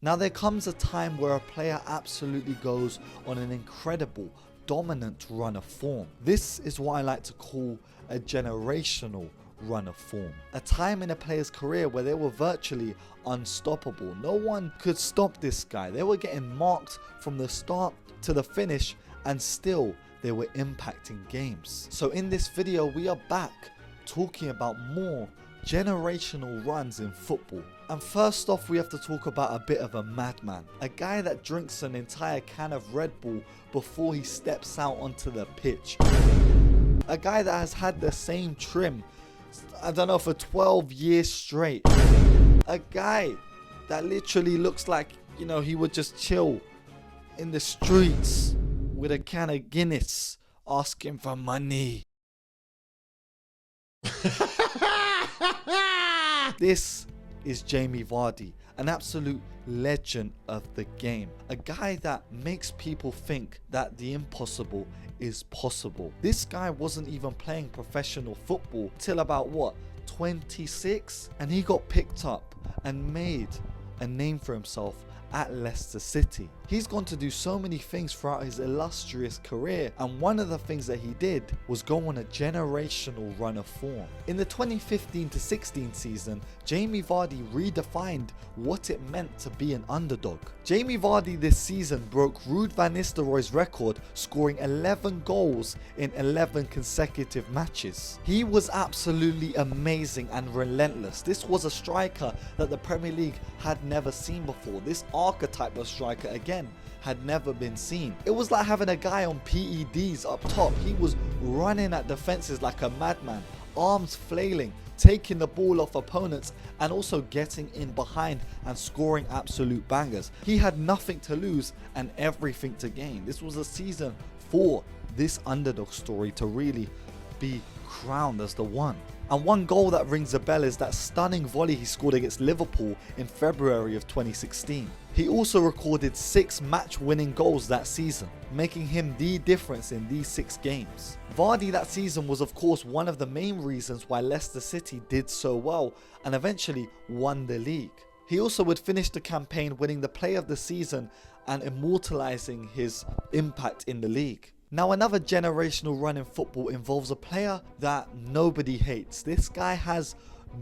Now there comes a time where a player absolutely goes on an incredible, dominant run of form. This is what I like to call a generational run of form. A time in a player's career where they were virtually unstoppable. No one could stop this guy. They were getting marked from the start to the finish, and still they were impacting games. So in this video we are back talking about more generational runs in football. And first off, we have to talk about a bit of a madman. A guy that drinks an entire can of Red Bull before he steps out onto the pitch. A guy that has had the same trim, I don't know, for 12 years straight. A guy that literally looks like, you know, he would just chill in the streets with a can of Guinness asking for money. This is Jamie Vardy, an absolute legend of the game. A guy that makes people think that the impossible is possible. This guy wasn't even playing professional football till about what, 26? And he got picked up and made a name for himself at Leicester City. He's gone to do so many things throughout his illustrious career, and one of the things that he did was go on a generational run of form. In the 2015-16 season, Jamie Vardy redefined what it meant to be an underdog. Jamie Vardy this season broke Ruud van Nistelrooy's record, scoring 11 goals in 11 consecutive matches. He was absolutely amazing and relentless. This was a striker that the Premier League had never seen before. This archetype of striker, again, had never been seen. It was like having a guy on PEDs up top. He was running at defenses like a madman, arms flailing, taking the ball off opponents, and also getting in behind and scoring absolute bangers. He had nothing to lose and everything to gain. This was a season for this underdog story to really be crowned as the one. And one goal that rings a bell is that stunning volley he scored against Liverpool in February of 2016. He also recorded 6 match-winning goals that season, making him the difference in these 6 games. Vardy that season was of course one of the main reasons why Leicester City did so well and eventually won the league. He also would finish the campaign winning the Player of the Season and immortalising his impact in the league. Now another generational run in football involves a player that nobody hates. This guy has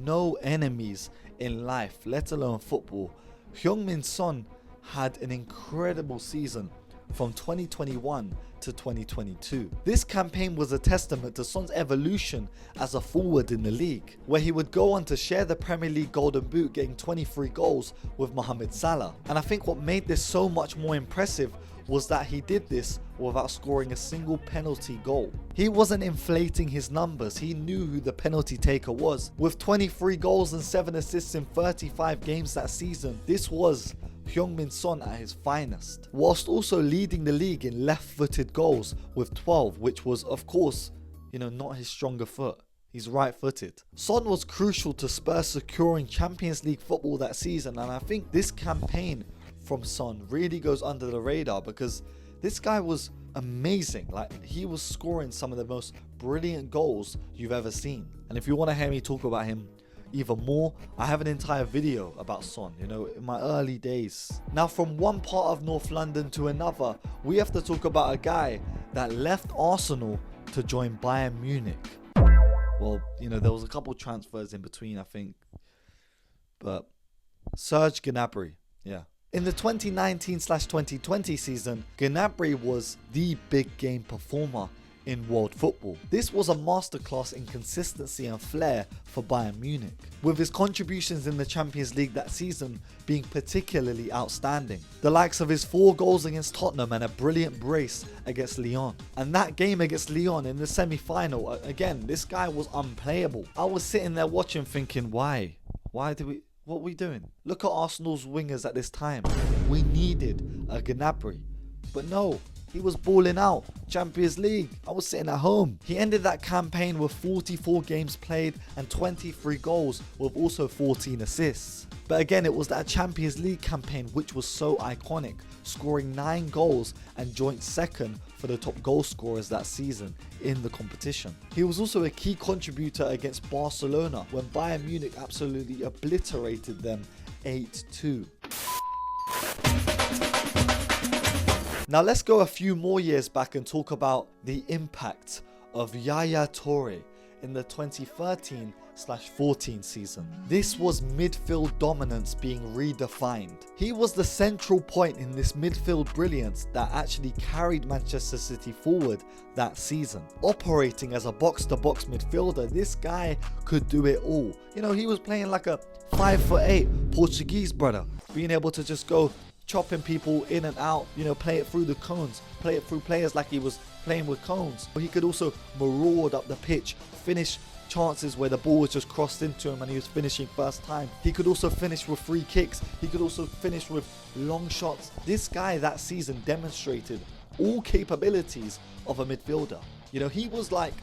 no enemies in life, let alone football. Heung-min Son had an incredible season from 2021 to 2022. This campaign was a testament to Son's evolution as a forward in the league, where he would go on to share the Premier League Golden Boot, getting 23 goals with Mohamed Salah. And I think what made this so much more impressive was that he did this without scoring a single penalty goal. He wasn't inflating his numbers, he knew who the penalty taker was. With 23 goals and 7 assists in 35 games that season, this was Heung-min Son at his finest, whilst also leading the league in left-footed goals with 12, which was of course, you know, not his stronger foot. He's right-footed. Son was crucial to Spurs securing Champions League football that season, and I think this campaign from Son really goes under the radar because this guy was amazing. Like, he was scoring some of the most brilliant goals you've ever seen. And if you want to hear me talk about him even more, I have an entire video about Son, you know, in my early days. Now from one part of North London to another, we have to talk about a guy that left Arsenal to join Bayern Munich. Well, you know, there was a couple transfers in between, I think, but Serge Gnabry, yeah. In the 2019/2020 season, Gnabry was the big game performer in world football. This was a masterclass in consistency and flair for Bayern Munich, with his contributions in the Champions League that season being particularly outstanding. The likes of his 4 goals against Tottenham and a brilliant brace against Lyon. And that game against Lyon in the semi-final, again, this guy was unplayable. I was sitting there watching thinking, why? What are we doing? Look at Arsenal's wingers at this time. We needed a Gnabry, but no. He was balling out. Champions League. I was sitting at home. He ended that campaign with 44 games played and 23 goals with also 14 assists. But again, it was that Champions League campaign which was so iconic, scoring 9 goals and joint second for the top goal scorers that season in the competition. He was also a key contributor against Barcelona when Bayern Munich absolutely obliterated them 8-2. Now let's go a few more years back and talk about the impact of Yaya Toure in the 2013/14 season. This was midfield dominance being redefined. He was the central point in this midfield brilliance that actually carried Manchester City forward that season. Operating as a box-to-box midfielder, this guy could do it all. You know, he was playing like a 5'8" Portuguese brother, being able to just go chopping people in and out, you know, play it through the cones, play it through players like he was playing with cones. But he could also maraud up the pitch, finish chances where the ball was just crossed into him and he was finishing first time. He could also finish with free kicks. He could also finish with long shots. This guy that season demonstrated all capabilities of a midfielder. You know, he was like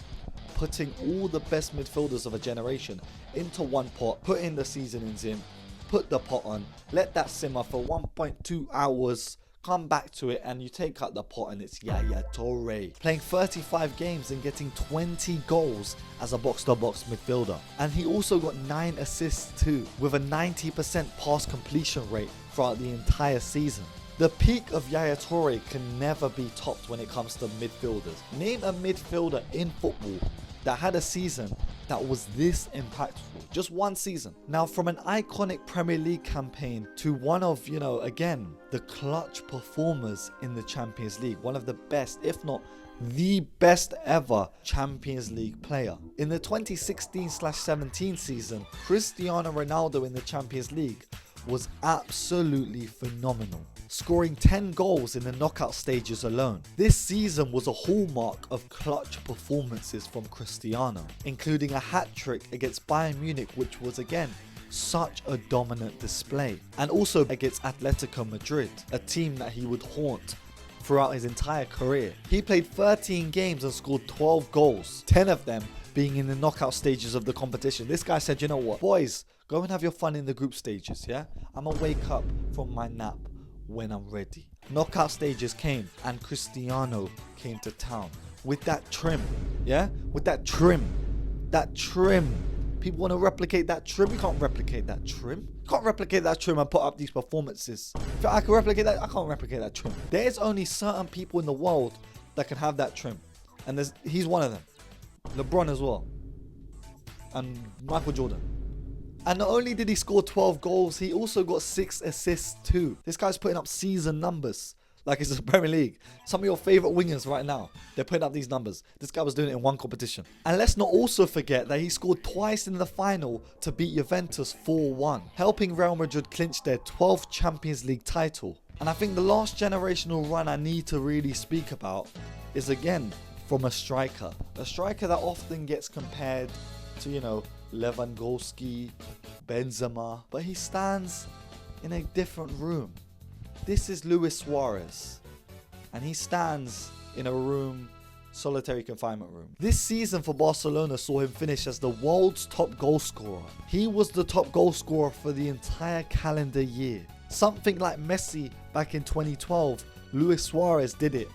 putting all the best midfielders of a generation into one pot, putting the seasonings in, put the pot on, let that simmer for 1.2 hours, come back to it, and you take out the pot and it's Yaya Toure. Playing 35 games and getting 20 goals as a box-to-box midfielder. And he also got 9 assists too, with a 90% pass completion rate throughout the entire season. The peak of Yaya Toure can never be topped when it comes to midfielders. Name a midfielder in football that had a season that was this impactful. Just one season. Now, from an iconic Premier League campaign to one of, you know, again, the clutch performers in the Champions League. One of the best, if not the best ever Champions League player. In the 2016/17 season, Cristiano Ronaldo in the Champions League was absolutely phenomenal, scoring 10 goals in the knockout stages alone. This season was a hallmark of clutch performances from Cristiano, including a hat-trick against Bayern Munich, which was again such a dominant display, and also against Atletico Madrid, a team that he would haunt throughout his entire career. He played 13 games and scored 12 goals, 10 of them being in the knockout stages of the competition. This guy said, you know what, boys, go and have your fun in the group stages, yeah? I'm gonna wake up from my nap when I'm ready. Knockout stages came and Cristiano came to town with that trim, yeah? With that trim. People want to replicate that trim. You can't replicate that trim. You can't replicate that trim and put up these performances. If I can replicate that, I can't replicate that trim. There's only certain people in the world that can have that trim. And he's one of them. LeBron as well. And Michael Jordan. And not only did he score 12 goals, he also got 6 assists too. This guy's putting up season numbers like it's the Premier League. Some of your favourite wingers right now, they're putting up these numbers. This guy was doing it in one competition. And let's not also forget that he scored twice in the final to beat Juventus 4-1, helping Real Madrid clinch their 12th Champions League title. And I think the last generational run I need to really speak about is again from a striker. A striker that often gets compared to, you know, Lewandowski, Benzema, but he stands in a different room. This is Luis Suarez, and he stands in a room, solitary confinement room. This season for Barcelona saw him finish as the world's top goal scorer. He was the top goal scorer for the entire calendar year. Something like Messi back in 2012, Luis Suarez did it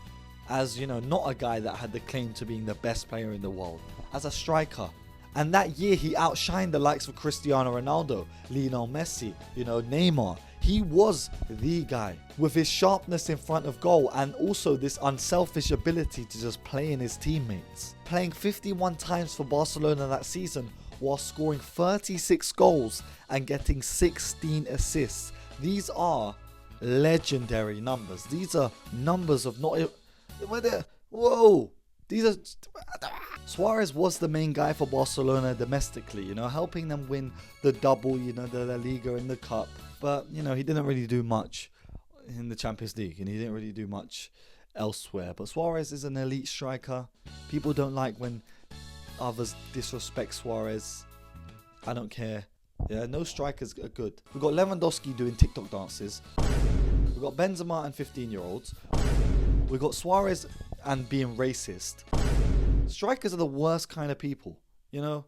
as, you know, not a guy that had the claim to being the best player in the world, as a striker. And that year he outshined the likes of Cristiano Ronaldo, Lionel Messi, you know, Neymar. He was the guy with his sharpness in front of goal and also this unselfish ability to just play in his teammates. Playing 51 times for Barcelona that season while scoring 36 goals and getting 16 assists. These are legendary numbers. These are numbers of not... Whoa! These are... Suarez was the main guy for Barcelona domestically, you know, helping them win the double, you know, the La Liga and the Cup. But, you know, he didn't really do much in the Champions League and he didn't really do much elsewhere. But Suarez is an elite striker. People don't like when others disrespect Suarez. I don't care. Yeah, no strikers are good. We've got Lewandowski doing TikTok dances. We've got Benzema and 15-year-olds. We've got Suarez and being racist. Strikers are the worst kind of people, you know.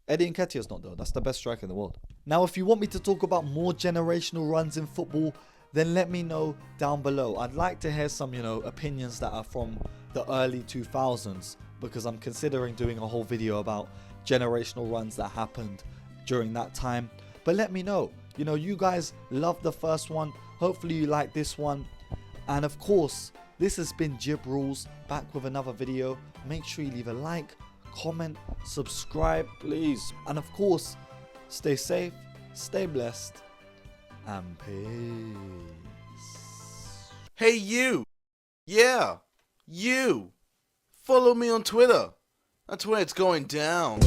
Eddie Nketiah's not though. That's the best striker in the world. Now, if you want me to talk about more generational runs in football, then let me know down below. I'd like to hear some, you know, opinions that are from the early 2000s, because I'm considering doing a whole video about generational runs that happened during that time. But let me know. You know, you guys loved the first one. Hopefully you like this one. And of course, this has been Jib Rules, back with another video. Make sure you leave a like, comment, subscribe please, and of course, stay safe, stay blessed, and peace. Hey you! Yeah, you! Follow me on Twitter. That's where it's going down.